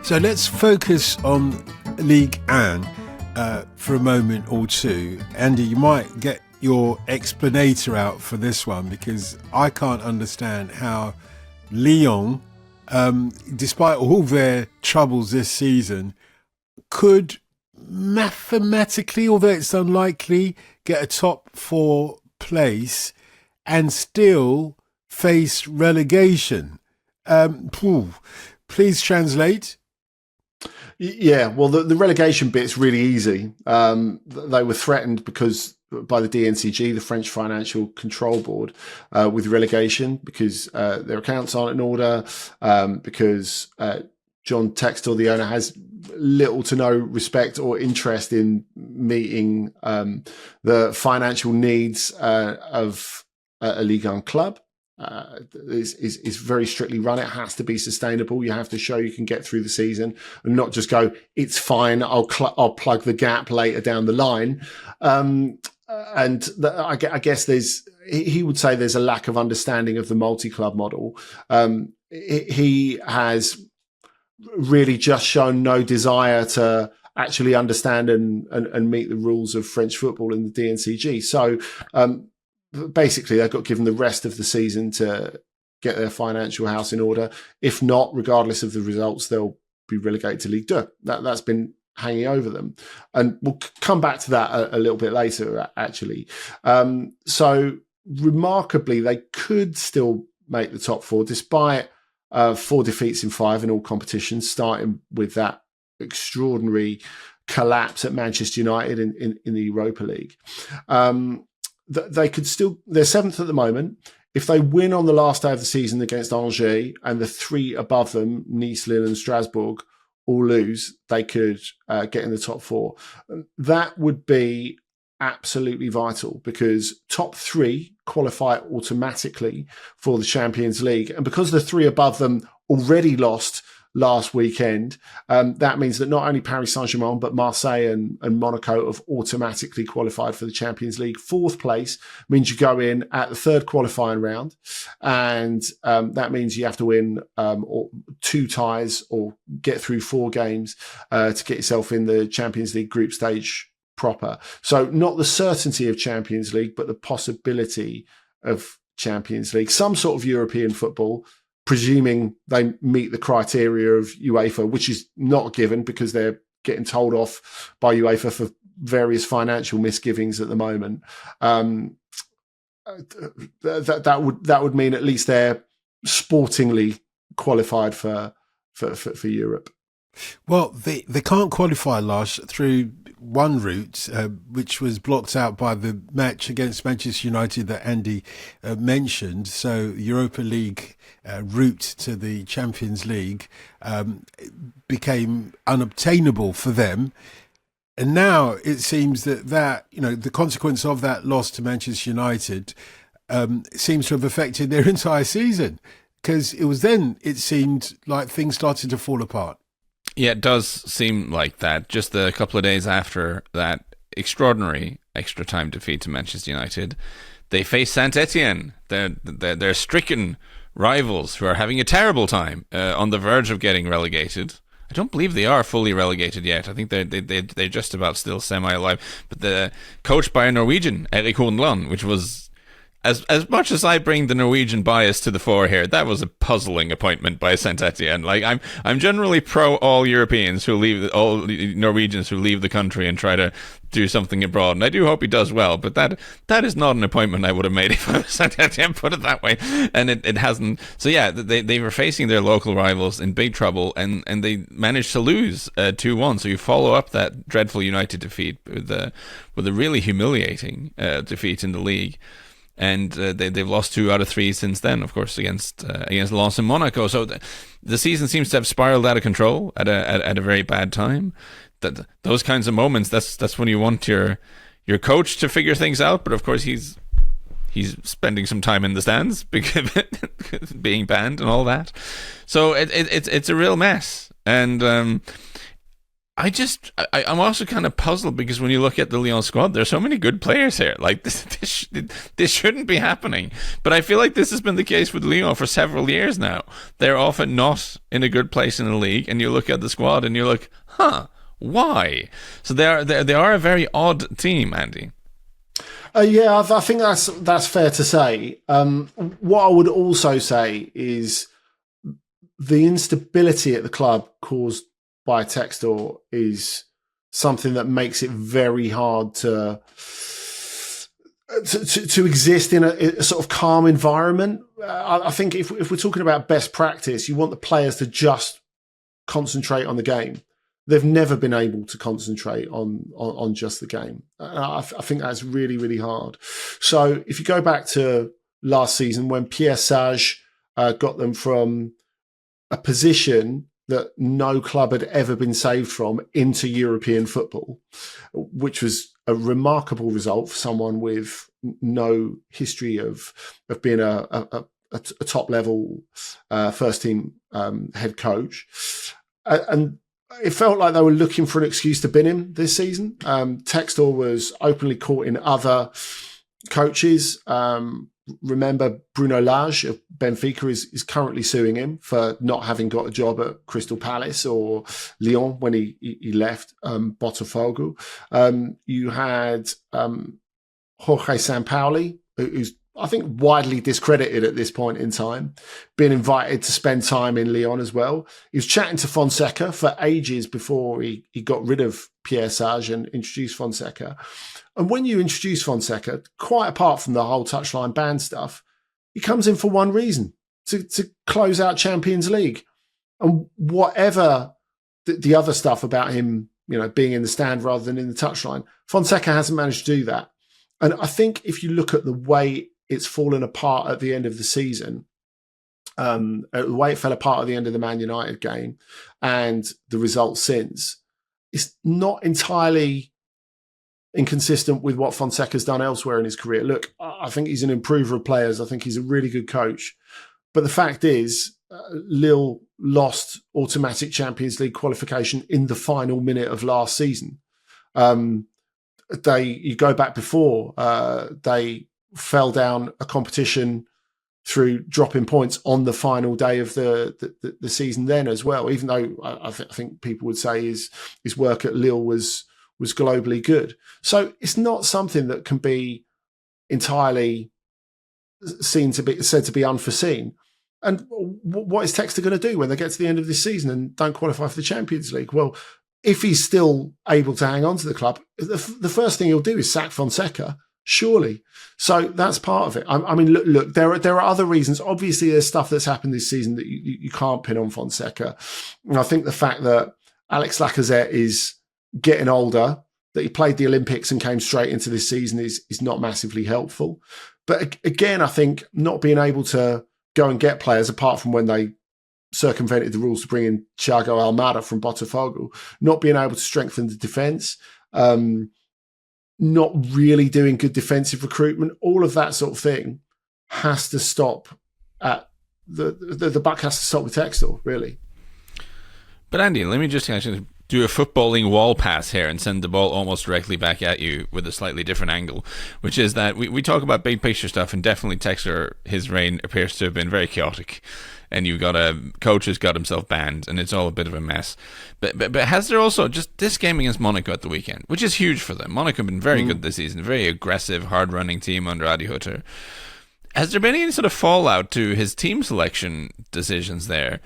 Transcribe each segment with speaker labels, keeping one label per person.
Speaker 1: So let's focus on Ligue 1 for a moment or two. Andy, you might get your explanator out for this one, because I can't understand how Lyon, despite all their troubles this season, could mathematically, although it's unlikely, get a top 4 place and still face relegation. Please translate.
Speaker 2: Yeah, well, the relegation bit's really easy. They were threatened by the DNCG, the French Financial Control Board, with relegation because their accounts aren't in order, because John Textor, the owner, has little to no respect or interest in meeting the financial needs of a Ligue 1 club. Is very strictly run. It has to be sustainable. You have to show you can get through the season and not just go, it's fine, I'll plug the gap later down the line. I guess he would say there's a lack of understanding of the multi-club model. He has really just shown no desire to actually understand and meet the rules of French football in the DNCG. So basically, they've got given the rest of the season to get their financial house in order. If not, regardless of the results, they'll be relegated to Ligue 2. That's been hanging over them. And we'll come back to that a little bit later, actually. So remarkably, they could still make the top 4, despite 4 defeats in 5 in all competitions, starting with that extraordinary collapse at Manchester United in the Europa League. They could still, they're 7th at the moment. If they win on the last day of the season against Angers and the 3 above them, Nice, Lille and Strasbourg, all lose, they could get in the top 4. That would be absolutely vital, because top 3 qualify automatically for the Champions League. And because the 3 above them already lost last weekend, that means that not only Paris Saint-Germain, but Marseille and Monaco have automatically qualified for the Champions League. 4th place means you go in at the 3rd qualifying round, and that means you have to win 2 ties or get through 4 games to get yourself in the Champions League group stage proper. So not the certainty of Champions League, but the possibility of Champions League, some sort of European football, presuming they meet the criteria of UEFA, which is not a given because they're getting told off by UEFA for various financial misgivings at the moment. That would mean at least they're sportingly qualified for Europe.
Speaker 1: Well, they can't qualify, Lars, through one route, which was blocked out by the match against Manchester United that Andy mentioned. So Europa League route to the Champions League became unobtainable for them. And now it seems that the consequence of that loss to Manchester United seems to have affected their entire season, because it was then it seemed like things started to fall apart.
Speaker 3: Yeah, it does seem like that. Just a couple of days after that extraordinary extra time defeat to Manchester United, they face Saint-Etienne. They're stricken rivals who are having a terrible time, on the verge of getting relegated. I don't believe they are fully relegated yet. I think they're just about still semi-alive. But they're coached by a Norwegian, Erik Horneland, which was, as much as I bring the Norwegian bias to the fore here, that was a puzzling appointment by Saint-Etienne. Like, I'm generally pro all Europeans all Norwegians who leave the country and try to do something abroad, and I do hope he does well. But that is not an appointment I would have made if I was Saint-Etienne, put it that way. And it hasn't. So yeah, they were facing their local rivals in big trouble, and they managed to lose 2-1. So you follow up that dreadful United defeat with a really humiliating defeat in the league. And they've lost 2 out of 3 since then, of course, against Lens and Monaco. So the season seems to have spiraled out of control at a very bad time. Those kinds of moments, that's when you want your coach to figure things out. But of course, he's spending some time in the stands because being banned and all that. So it's a real mess. And I'm also kind of puzzled because when you look at the Lyon squad, there's so many good players here. Like this shouldn't be happening. But I feel like this has been the case with Lyon for several years now. They're often not in a good place in the league, and you look at the squad and you're like, huh, why? So they are a very odd team, Andy.
Speaker 2: Yeah, I think that's fair to say. What I would also say is the instability at the club caused by Textor is something that makes it very hard to exist in a sort of calm environment. I think if we're talking about best practice, you want the players to just concentrate on the game. They've never been able to concentrate on just the game. I think that's really, really hard. So if you go back to last season when Pierre Sage got them from a position that no club had ever been saved from into European football, which was a remarkable result for someone with no history of being a top level first team head coach. And it felt like they were looking for an excuse to bin him this season. Textor was openly caught in other coaches. Remember, Bruno Lage of Benfica is currently suing him for not having got a job at Crystal Palace or Lyon when he left Botafogo. You had Jorge Sampaoli, who's I think widely discredited at this point in time, being invited to spend time in Lyon as well. He was chatting to Fonseca for ages before he got rid of Pierre Sage and introduced Fonseca. And when you introduce Fonseca, quite apart from the whole touchline ban stuff, he comes in for one reason, to close out Champions League. And whatever the other stuff about him, being in the stand rather than in the touchline, Fonseca hasn't managed to do that. And I think if you look at the way it's fallen apart at the end of the season, the way it fell apart at the end of the Man United game and the results since, it's not entirely inconsistent with what Fonseca's done elsewhere in his career. Look, I think he's an improver of players. I think he's a really good coach. But the fact is, Lille lost automatic Champions League qualification in the final minute of last season. You go back before, they fell down a competition through dropping points on the final day of the season then as well, even though I think people would say his work at Lille was globally good. So it's not something that can be entirely said to be unforeseen. And what is Textor going to do when they get to the end of this season and don't qualify for the Champions League? Well, if he's still able to hang on to the club, the first thing he'll do is sack Fonseca, surely. So that's part of it. I mean, look, there are other reasons. Obviously, there's stuff that's happened this season that you can't pin on Fonseca. And I think the fact that Alex Lacazette is getting older, that he played the Olympics and came straight into this season is not massively helpful. But again, I think not being able to go and get players, apart from when they circumvented the rules to bring in Thiago Almada from Botafogo, not being able to strengthen the defence, not really doing good defensive recruitment, all of that sort of thing has to stop at the buck has to stop with Textor, really.
Speaker 3: But Andy, let me just actually do a footballing wall pass here and send the ball almost directly back at you with a slightly different angle, which is that we talk about big picture stuff, and definitely Textor, his reign appears to have been very chaotic, and you've got a coach who's got himself banned, and it's all a bit of a mess. But has there also just this game against Monaco at the weekend, which is huge for them? Monaco have been very good this season, a very aggressive, hard-running team under Adi Hutter. Has there been any sort of fallout to his team selection decisions there?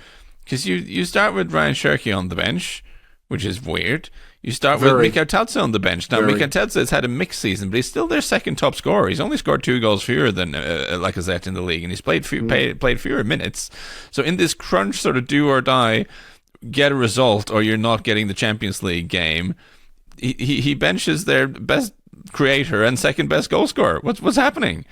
Speaker 3: Because you start with Ryan Cherki on the bench, which is weird. You start with Mika Tadze on the bench. Now, Mika Tadze has had a mixed season, but he's still their second top scorer. He's only scored 2 goals fewer than Lacazette in the league, and he's played fewer minutes. So in this crunch sort of do or die, get a result or you're not getting the Champions League game, he benches their best creator and second best goal scorer. What's happening?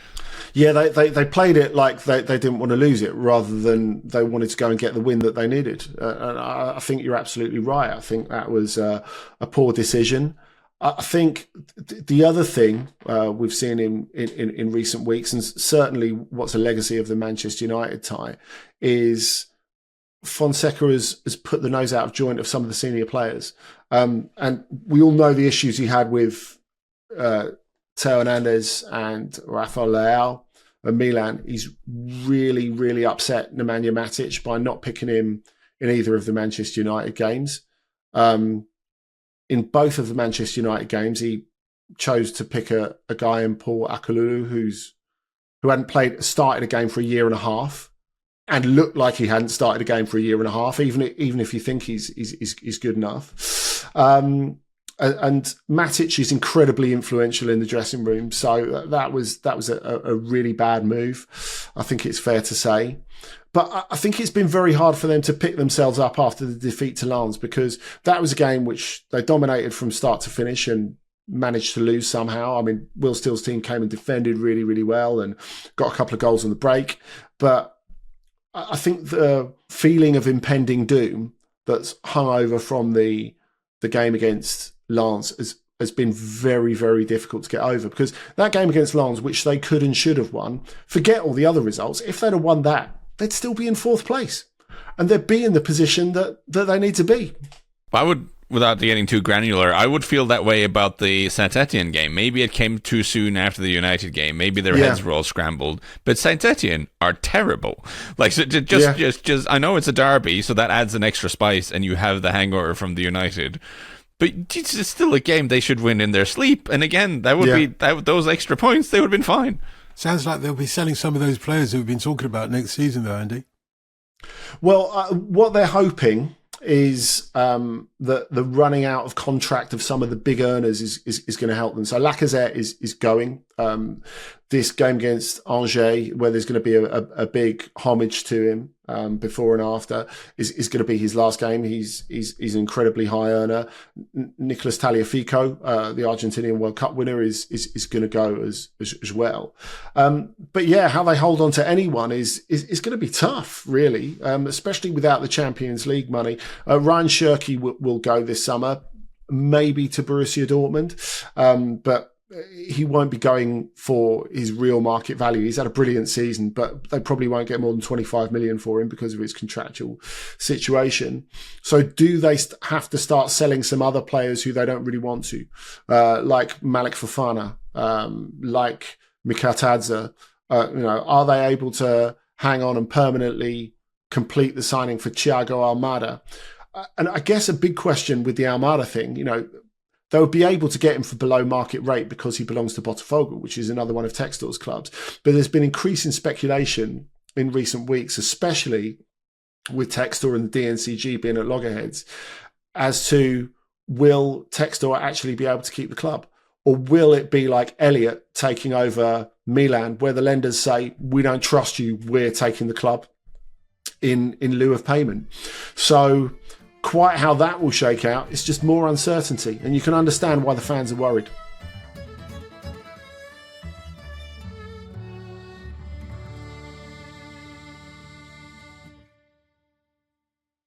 Speaker 2: Yeah, they played it like they didn't want to lose it rather than they wanted to go and get the win that they needed. And I think you're absolutely right. I think that was a poor decision. I think the other thing we've seen in recent weeks, and certainly what's a legacy of the Manchester United tie, is Fonseca has put the nose out of joint of some of the senior players. And we all know the issues he had with Teo Hernandez and Rafael Leao and Milan. He's really, really upset Nemanja Matic by not picking him in either of the Manchester United games. In both of the Manchester United games, he chose to pick a guy in Paul Akalulu who hadn't started a game for a year and a half, and looked like he hadn't started a game for a year and a half, even if you think he's good enough. And Matic is incredibly influential in the dressing room, so that was a really bad move, I think it's fair to say. But I think it's been very hard for them to pick themselves up after the defeat to Lens, because that was a game which they dominated from start to finish and managed to lose somehow. I mean, Will Steele's team came and defended really, really well and got a couple of goals on the break. But I think the feeling of impending doom that's hung over from the game against Lens has been very, very difficult to get over, because that game against Lens, which they could and should have won, forget all the other results. If they'd have won that, they'd still be in fourth place and they'd be in the position that they need to be.
Speaker 3: I would, without getting too granular, I would feel that way about the Saint-Etienne game. Maybe it came too soon after the United game. Maybe their heads were all scrambled. But Saint-Etienne are terrible. Like, so just I know it's a derby, so that adds an extra spice, and you have the hangover from the United. But it's still a game they should win in their sleep. And again, that would be those extra points. They would have been fine.
Speaker 1: Sounds like they'll be selling some of those players who we've been talking about next season, though, Andy.
Speaker 2: Well, what they're hoping is that the running out of contract of some of the big earners is going to help them. So Lacazette is going. This game against Angers, where there's going to be a big homage to him before and after, is going to be his last game. He's an incredibly high earner. Nicolas Tagliafico, the Argentinian World Cup winner, is going to go as well. But yeah, how they hold on to anyone is going to be tough, really, especially without the Champions League money. Ryan Shirky will go this summer, maybe to Borussia Dortmund, but he won't be going for his real market value. He's had a brilliant season, but they probably won't get more than 25 million for him because of his contractual situation. So do they have to start selling some other players who they don't really want to, like Malik Fofana, like Mikatadze? Are they able to hang on and permanently complete the signing for Thiago Almada? And I guess a big question with the Almada thing, they would be able to get him for below market rate because he belongs to Botafogo, which is another one of Textor's clubs. But there's been increasing speculation in recent weeks, especially with Textor and the DNCG being at loggerheads, as to will Textor actually be able to keep the club? Or will it be like Elliott taking over Milan, where the lenders say, we don't trust you, we're taking the club in lieu of payment? So quite how that will shake out, it's just more uncertainty, and you can understand why the fans are worried.